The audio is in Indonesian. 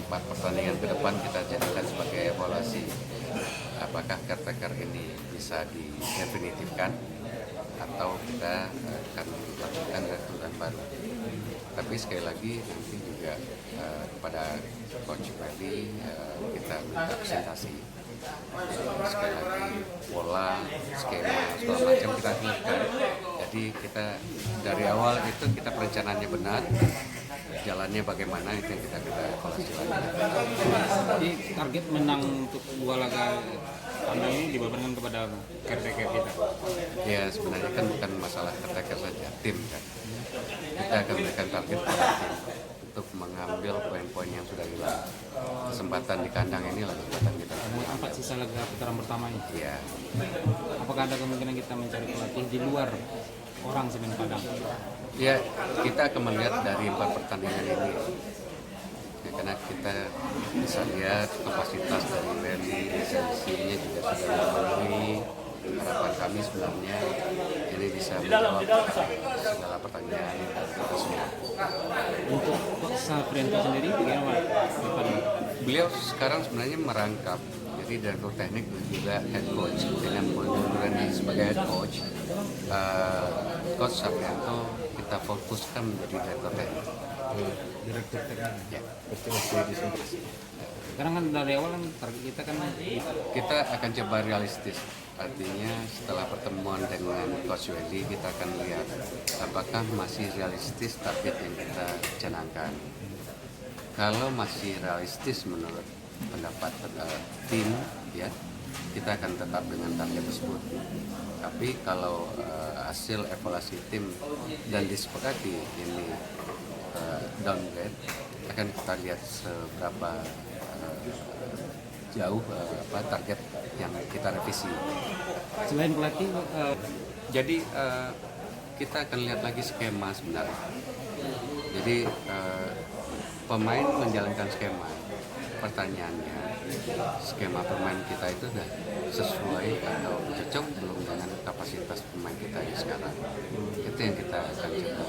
4 pertandingan ke depan kita jadikan sebagai evaluasi apakah caretaker ini bisa didefinitifkan atau kita akan lakukan rekrutan baru. Tapi sekali lagi nanti juga kepada Coach Freddy kita minta presentasi. Sekali lagi pola, skema, segala macam kita aturkan. Jadi kita dari awal itu kita perencanaannya benar, jalannya bagaimana itu yang kita evaluasi lagi. Jadi target menang untuk 2 laga kami ini dibebankan kepada caretaker kita. Ya sebenarnya kan bukan masalah caretaker saja, tim kan. Kita akan berikan target pada tim untuk mengambil poin-poin yang sudah hilang. Kesempatan di kandang ini lah kesempatan kita. 4 sisa laga putaran pertama ini. Ya, Apakah ada kemungkinan kita mencari pelatih di luar orang Semen Padang? ya kita akan melihat dari 4 pertandingan ini. Ya, karena kita bisa lihat kapasitas dari Wendy, lisensinya juga sudah memenuhi. Harapan kami sebenarnya ini bisa menjawab segala pertanyaan kita semua. Untuk Coach Safrianto sendiri bagaimana? Beliau sekarang sebenarnya merangkap, jadi direktur teknik juga head coach. Dengan pengunduran diri sebagai head coach, Coach Safrianto kita fokuskan menjadi direktur teknik. Direktur teknik. Ya. Pasti masih disimpan. Sekarang kan dari awal kan target kita kan Kita akan coba realistis, artinya setelah pertemuan dengan Coach Wendy kita akan lihat apakah masih realistis target yang kita canangkan. Kalau masih realistis menurut pendapat tim, ya kita akan tetap dengan target tersebut. Tapi kalau hasil evaluasi tim dan disepakati ini downgrade, akan kita lihat seberapa jauh target yang kita revisi. selain pelatih Jadi kita akan lihat lagi skema sebenarnya. Jadi pemain menjalankan skema. Pertanyaannya, skema pemain kita itu sudah sesuai atau cocok belum dengan kapasitas pemain kita yang sekarang. Itu yang kita akan coba